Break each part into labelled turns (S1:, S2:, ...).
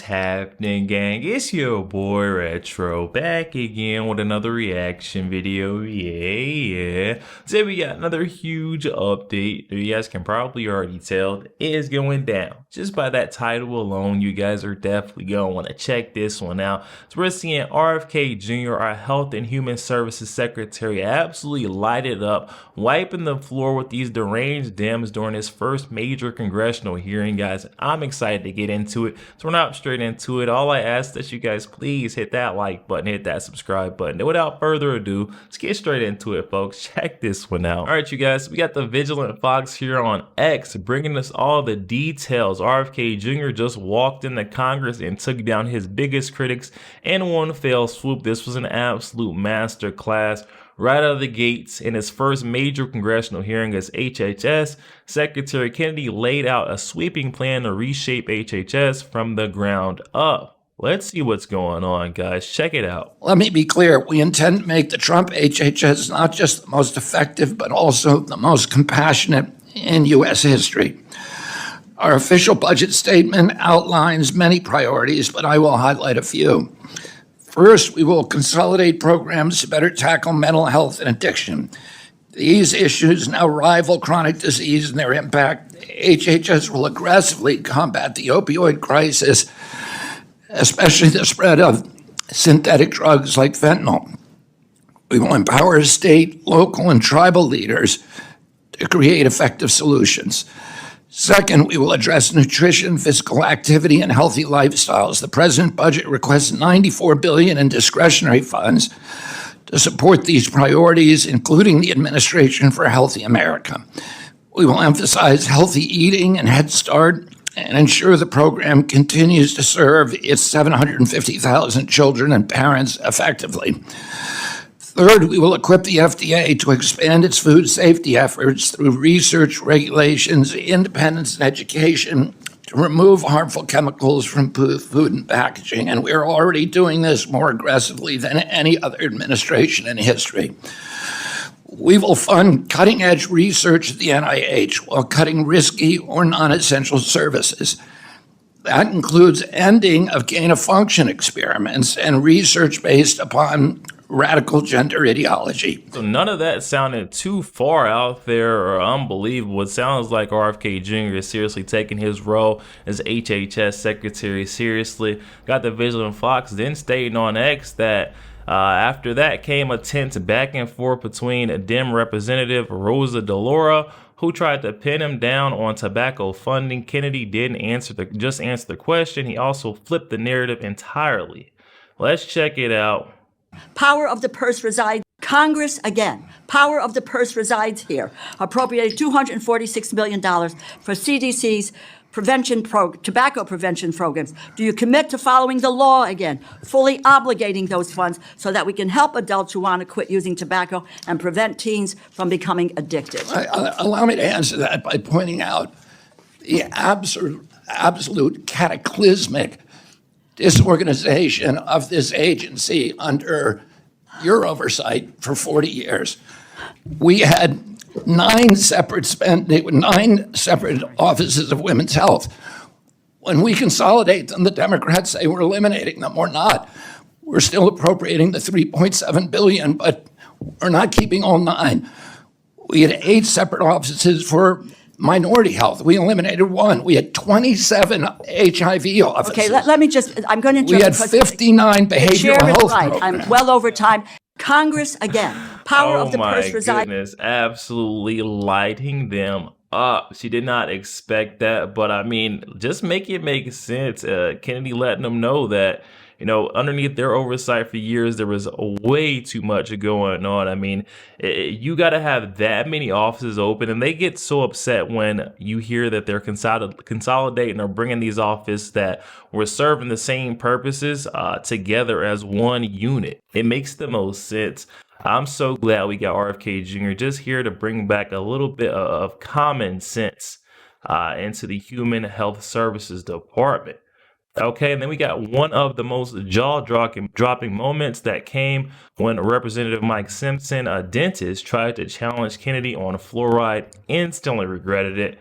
S1: happening, gang? It's your boy Retro back again with another reaction video. Yeah. Today we got another huge update. You guys can probably already tell it is going down. Just by that title alone, you guys are definitely going to want to check this one out. So we're seeing RFK Jr, our Health and Human Services Secretary, absolutely light it up, wiping the floor with these deranged Dems during his first major congressional hearing, guys. I'm excited to get into it. So we're not straight into it. All I ask that you guys please hit that like button, hit that subscribe button. And without further ado, let's get straight into it, folks. Check this one out. All right, you guys, we got the Vigilant Fox here on X bringing us all the details. RFK Jr just walked into Congress and took down his biggest critics in one fell swoop. This was an absolute master class. Right out of the gates, in his first major congressional hearing as HHS, Secretary Kennedy laid out a sweeping plan to reshape HHS from the ground up. Let's see what's going on, guys. Check it out.
S2: Let me be clear. We intend to make the Trump HHS not just the most effective, but also the most compassionate in U.S. history. Our official budget statement outlines many priorities, but I will highlight a few. First, we will consolidate programs to better tackle mental health and addiction. These issues now rival chronic disease in their impact. HHS will aggressively combat the opioid crisis, especially the spread of synthetic drugs like fentanyl. We will empower state, local, and tribal leaders to create effective solutions. Second, we will address nutrition, physical activity, and healthy lifestyles. The president's budget requests $94 billion in discretionary funds to support these priorities, including the Administration for a Healthy America. We will emphasize healthy eating and Head Start and ensure the program continues to serve its 750,000 children and parents effectively. Third, we will equip the FDA to expand its food safety efforts through research, regulations, independence, and education to remove harmful chemicals from food and packaging. And we're already doing this more aggressively than any other administration in history. We will fund cutting-edge research at the NIH while cutting risky or non-essential services. That includes ending of gain-of-function experiments and research based upon radical gender ideology.
S1: So none of that sounded too far out there or unbelievable. It sounds like RFK Jr is seriously taking his role as HHS Secretary seriously. Got the Vigilant Fox then stating on X that after that came a tense back and forth between a Dem Representative Rosa DeLauro, who tried to pin him down on tobacco funding. Kennedy didn't answer the question. He also flipped the narrative entirely. Let's check it out.
S3: Power of the purse resides. Congress, again, power of the purse resides here. Appropriated $246 million for CDC's tobacco prevention programs. Do you commit to following the law again, fully obligating those funds so that we can help adults who want to quit using tobacco and prevent teens from becoming addicted?
S2: Allow me to answer that by pointing out the absolute cataclysmic disorganization of this agency under your oversight for 40 years. We had 9 separate offices of women's health. When we consolidate them, the Democrats say we're eliminating them. We're not. We're still appropriating the $3.7 billion, but we're not keeping all 9. We had 8 separate offices for minority health. We eliminated 1. We had 27 HIV offices.
S3: Okay, let me just, I'm going to interrupt.
S2: We had 59 behavioral health programs.
S3: I'm well over time. Congress, again, power of the purse resides.
S1: Oh my goodness, absolutely lighting them up. She did not expect that, but I mean, just make it make sense. Kennedy letting them know that, you know, underneath their oversight for years, there was way too much going on. I mean, you got to have that many offices open, and they get so upset when you hear that they're consolidating or bringing these offices that were serving the same purposes together as one unit. It makes the most sense. I'm so glad we got RFK Jr. just here to bring back a little bit of common sense into the Human Health Services Department. Okay, and then we got one of the most jaw-dropping moments that came when Representative Mike Simpson, a dentist, tried to challenge Kennedy on fluoride, instantly regretted it.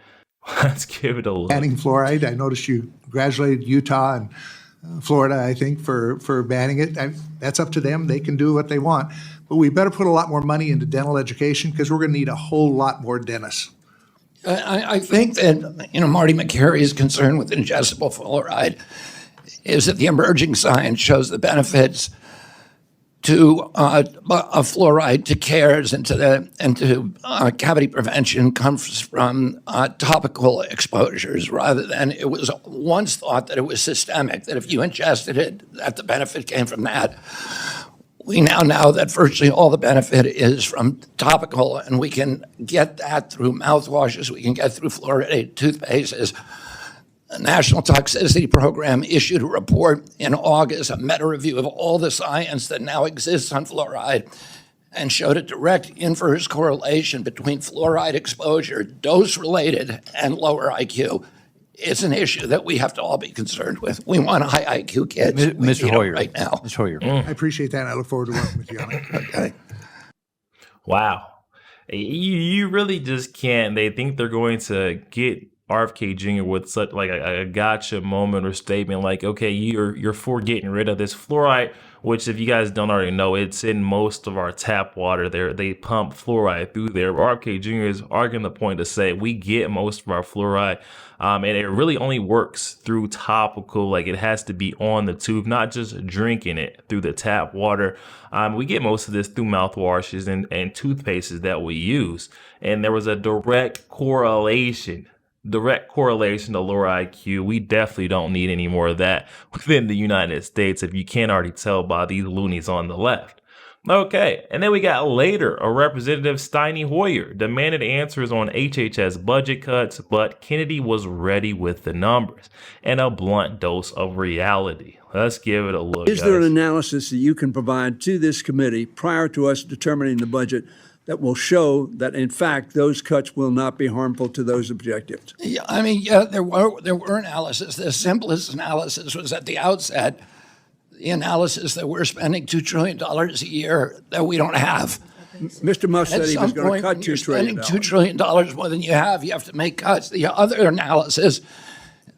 S1: Let's give it a look.
S4: Banning fluoride. I noticed you congratulated Utah and Florida, I think, for banning it. That's up to them. They can do what they want. But we better put a lot more money into dental education because we're going to need a whole lot more dentists.
S2: I think that, Marty McCary's concern with ingestible fluoride is that the emerging science shows the benefits to of fluoride to cares and to cavity prevention comes from topical exposures rather than it was once thought that it was systemic, that if you ingested it, that the benefit came from that. We now know that virtually all the benefit is from topical, and we can get that through mouthwashes, we can get through fluoridated toothpastes. The National Toxicity Program issued a report in August, a meta-review of all the science that now exists on fluoride, and showed a direct inverse correlation between fluoride exposure, dose-related, and lower IQ. It's an issue that we have to all be concerned with. We want high IQ kids.
S5: Mr. Hoyer,
S2: right now.
S5: Mr. Hoyer.
S4: I appreciate that, and I look forward to working with you on it.
S2: Okay.
S1: Wow. You really just can't. They think they're going to get RFK Jr. with such like a gotcha moment or statement like, okay, you're for getting rid of this fluoride, which if you guys don't already know, it's in most of our tap water. They pump fluoride through there. RFK Jr. is arguing the point to say we get most of our fluoride, and it really only works through topical. Like it has to be on the tooth, not just drinking it through the tap water. We get most of this through mouthwashes and toothpastes that we use, and there was a direct correlation to lower IQ. We definitely don't need any more of that within the United States, if you can't already tell by these loonies on the left. Okay, and then we got later, a Representative Steny Hoyer demanded answers on HHS budget cuts, but Kennedy was ready with the numbers and a blunt dose of reality. Let's give it a look,
S6: Is there an
S1: guys.
S6: analysis that you can provide to this committee prior to us determining the budget that will show that, in fact, those cuts will not be harmful to those objectives?
S2: Yeah, there were analysis. The simplest analysis was at the outset, the analysis that we're spending $2 trillion a year that we don't have.
S6: Mr. Musk said he was going to cut $2 trillion.
S2: Spending $2 trillion more than you have to make cuts. The other analysis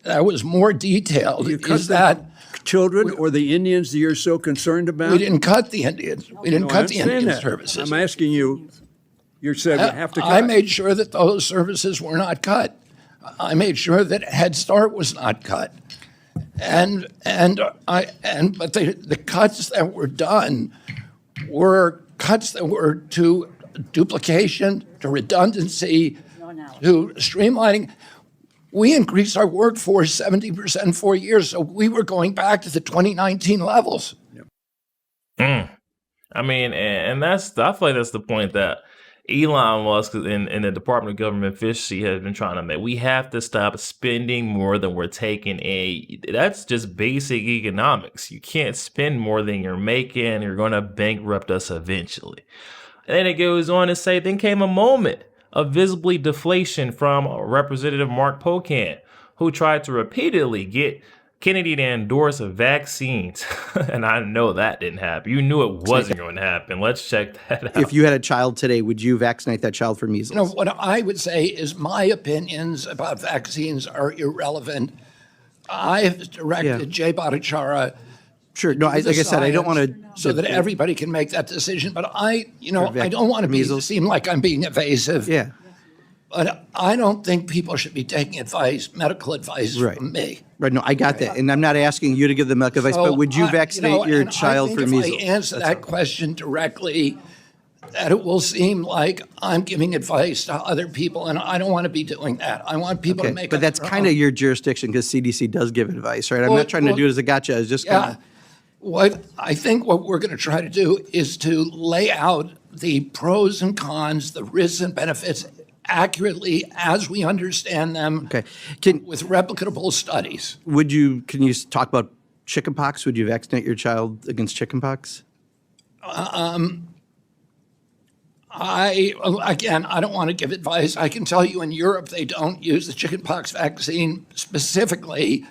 S2: that was more detailed is that
S6: children or the Indians that you're so concerned about?
S2: we didn't cut the Indians. We didn't
S6: No, I
S2: cut the
S6: understand
S2: Indian
S6: that.
S2: services.
S6: I'm asking you, you said we have to cut.
S2: I made sure that those services were not cut. I made sure that Head Start was not cut. But the cuts that were done were cuts that were to duplication, to redundancy, to streamlining. We increased our workforce 70% in 4 years, so we were going back to the 2019 levels.
S1: I mean, and I feel like that's the point that Elon Musk in the Department of Government Efficiency has been trying to make. We have to stop spending more than we're taking in. That's just basic economics. You can't spend more than you're making. You're going to bankrupt us eventually. And then it goes on to say, then came a moment of visibly deflation from Representative Mark Pocan, who tried to repeatedly get Kennedy to endorse vaccines. And I know that didn't happen. You knew it wasn't going to happen. Let's check that out.
S5: If you had a child today, would you vaccinate that child for measles?
S2: What I would say is my opinions about vaccines are irrelevant. I have directed Jay Bhattacharya.
S5: Sure. No, like I said, I don't want to.
S2: So that everybody can make that decision. But I don't want to seem like I'm being evasive.
S5: Yeah.
S2: But I don't think people should be taking medical advice from me.
S5: Right. No, I got that. And I'm not asking you to give the medical advice, but would you vaccinate your child for measles?
S2: If I answer that question directly, that it will seem like I'm giving advice to other people, and I don't want to be doing that. I want people to make
S5: but that's kind of your jurisdiction because CDC does give advice, right? I'm not trying to do it as a gotcha. It's just kind of.
S2: What we're going to try to do is to lay out the pros and cons, the risks and benefits accurately as we understand them with replicable studies.
S5: Can you talk about chickenpox? Would you vaccinate your child against chickenpox?
S2: I don't want to give advice. I can tell you in Europe, they don't use the chickenpox vaccine specifically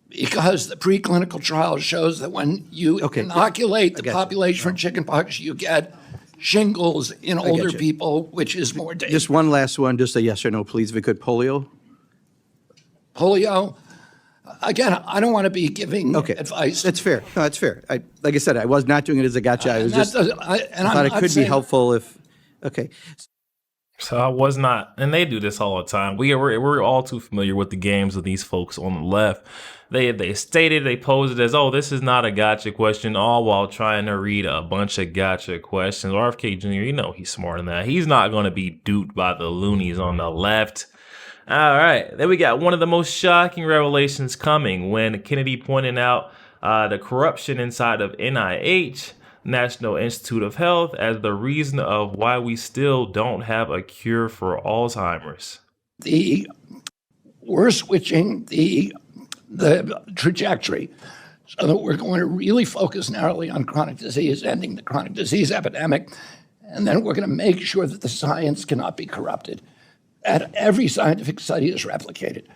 S2: because the preclinical trial shows that when you inoculate the population for chickenpox, you get shingles in older people, which is more dangerous.
S5: Just one last one, just a yes or no, please, if we could. Polio?
S2: Polio? Again, I don't want to be giving
S5: Okay,
S2: advice.
S5: that's fair. No, that's fair. Like I said, I was not doing it as a gotcha. I was just
S2: and I'm
S5: thought it
S2: not
S5: could be
S2: saying-
S5: helpful if. Okay,
S1: So I was not, and they do this all the time. We're all too familiar with the games of these folks on the left. They stated, they posed it as, oh, this is not a gotcha question, all while trying to read a bunch of gotcha questions. RFK Jr., you know he's smarter than that. He's not going to be duped by the loonies on the left. All right, then we got one of the most shocking revelations coming when Kennedy pointed out the corruption inside of NIH, National Institute of Health, as the reason of why we still don't have a cure for Alzheimer's.
S2: We're switching the trajectory so that we're going to really focus narrowly on chronic disease, ending the chronic disease epidemic, and then we're going to make sure that the science cannot be corrupted. That every scientific study is replicated,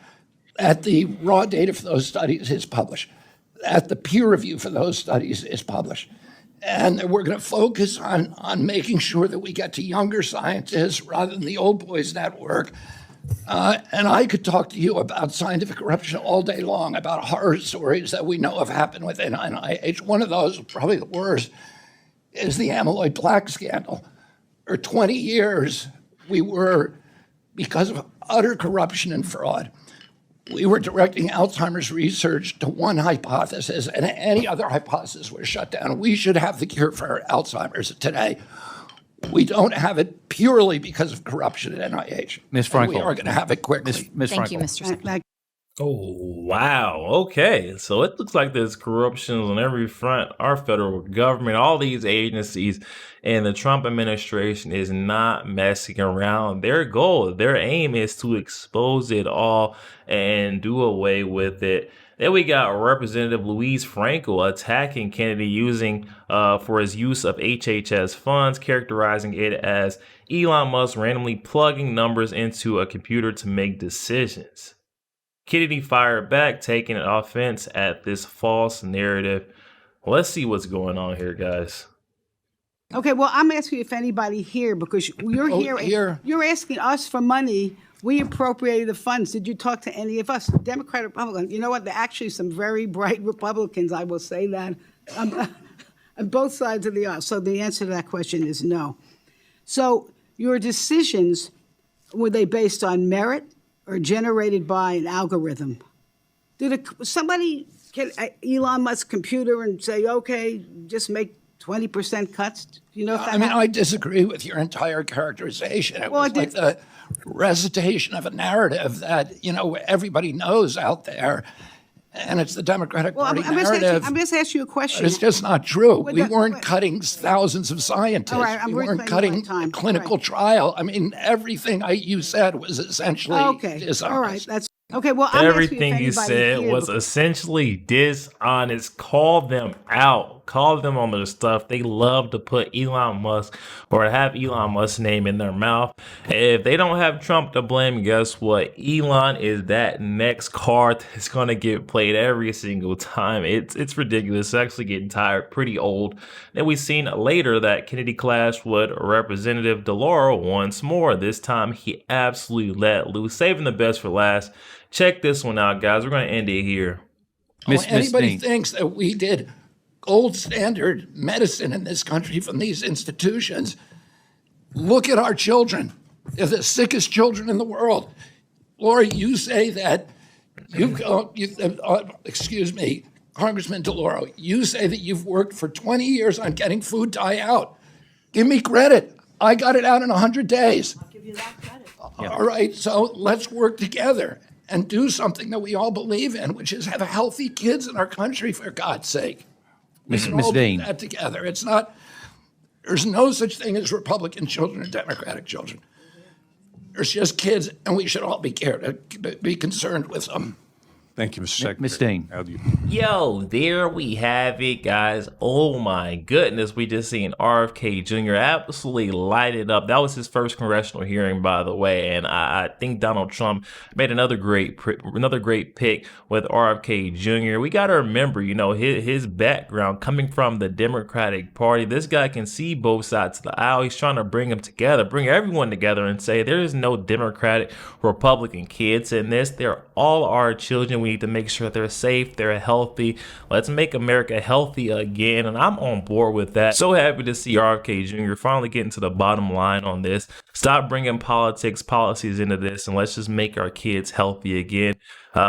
S2: that the raw data for those studies is published, that the peer review for those studies is published. And we're going to focus on making sure that we get to younger scientists rather than the old boys network. And I could talk to you about scientific corruption all day long, about horror stories that we know have happened within NIH. One of those, probably the worst, is the amyloid plaque scandal. For 20 years, we were, because of utter corruption and fraud, we were directing Alzheimer's research to one hypothesis, and any other hypothesis was shut down. We should have the cure for Alzheimer's today. We don't have it purely because of corruption at NIH.
S7: Ms.
S2: And we
S7: Frankel.
S2: are going to have it quickly.
S7: Ms.
S8: Thank you,
S7: Frankel.
S8: Mr. Stef.
S1: Oh, wow. Okay. So it looks like there's corruption on every front. Our federal government, all these agencies, and the Trump administration is not messing around. Their goal, their aim is to expose it all and do away with it. Then we got Representative Louise Frankel attacking Kennedy using for his use of HHS funds, characterizing it as Elon Musk randomly plugging numbers into a computer to make decisions. Kennedy fired back, taking offense at this false narrative. Let's see what's going on here, guys.
S9: Okay, well, I'm asking if anybody here, because you're
S2: here.
S9: You're asking us for money. We appropriated the funds. Did you talk to any of us, Democrat, Republican? You know what? There are actually some very bright Republicans, I will say that, on both sides of the aisle. So the answer to that question is no. So your decisions, were they based on merit or generated by an algorithm? Did somebody get Elon Musk's computer and say, okay, just make 20% cuts? You know if that happened?
S2: I disagree with your entire characterization. It
S9: Well,
S2: was
S9: I
S2: like
S9: did-
S2: the recitation of a narrative that, everybody knows out there, and it's the Democratic
S9: Well,
S2: Party
S9: I'm
S2: narrative.
S9: just asking you a question.
S2: But it's just not true.
S9: Well,
S2: We
S9: that-
S2: weren't
S9: but-
S2: cutting thousands of scientists.
S9: All right, I'm
S2: we weren't
S9: reclaiming
S2: cutting
S9: my time.
S2: clinical
S9: Right.
S2: trial. I mean, everything you said was essentially
S9: Okay,
S2: dishonest.
S9: all right, that's okay. Well, I'm
S1: Everything
S9: asking
S1: you
S9: if anybody
S1: said
S9: here,
S1: was essentially dishonest. Call them out. Call them on their stuff. They love to put Elon Musk or have Elon Musk's name in their mouth. If they don't have Trump to blame, guess what? Elon is that next card that's going to get played every single time. It's ridiculous. It's actually getting tired, pretty old. Then we've seen later that Kennedy clashed with Representative DeLauro once more. This time he absolutely let loose, saving the best for last. Check this one out, guys. We're going to end it here.
S2: Anybody
S7: Dean.
S2: thinks that we did gold standard medicine in this country from these institutions, look at our children. They're the sickest children in the world. Laura, you say that excuse me, Congressman DeLauro, you say that you've worked for 20 years on getting food dye out. Give me credit. I got it out in 100 days.
S3: I'll give you that credit.
S2: All right, so let's work together and do something that we all believe in, which is have healthy kids in our country, for God's sake. We can
S7: Ms.
S2: all do
S7: Dean.
S2: that together. It's not, there's no such thing as Republican children or Democratic children. There's just kids, and we should all be concerned with them.
S10: Thank you, Mr. Secretary.
S7: Ms. Dean.
S10: How do you-
S1: Yo, there we have it, guys. Oh my goodness, we just seen RFK Jr. absolutely light it up. That was his first congressional hearing, by the way, and I think Donald Trump made another great pick with RFK Jr. We got to remember, his background coming from the Democratic Party. This guy can see both sides of the aisle. He's trying to bring them together, bring everyone together, and say there is no Democratic, Republican kids in this. They're all our children. We need to make sure that they're safe, they're healthy. Let's make America healthy again, and I'm on board with that. So happy to see RFK Jr. finally getting to the bottom line on this. Stop bringing politics, policies into this, and let's just make our kids healthy again.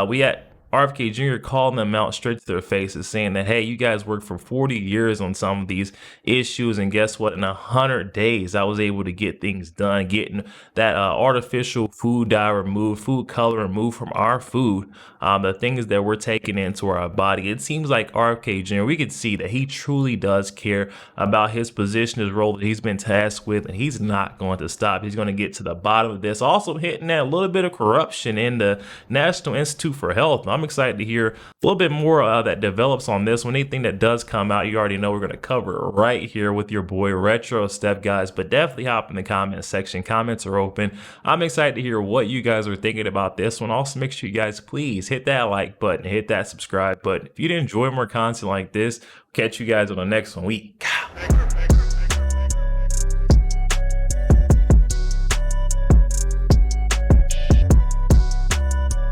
S1: We had RFK Jr. calling them out straight to their faces, saying that, hey, you guys worked for 40 years on some of these issues, and guess what? In 100 days, I was able to get things done, getting that artificial food dye removed, food color removed from our food, the things that we're taking into our body. It seems like RFK Jr., we could see that he truly does care about his position, his role that he's been tasked with, and he's not going to stop. He's going to get to the bottom of this. Also hitting at a little bit of corruption in the National Institute for Health. I'm excited to hear a little bit more that develops on this one. Anything that does come out, you already know we're going to cover it right here with your boy RetroStef, guys. But definitely hop in the comment section. Comments are open. I'm excited to hear what you guys are thinking about this one. Also, make sure you guys please hit that like button, hit that subscribe button. If you enjoy more content like this, catch you guys on the next one.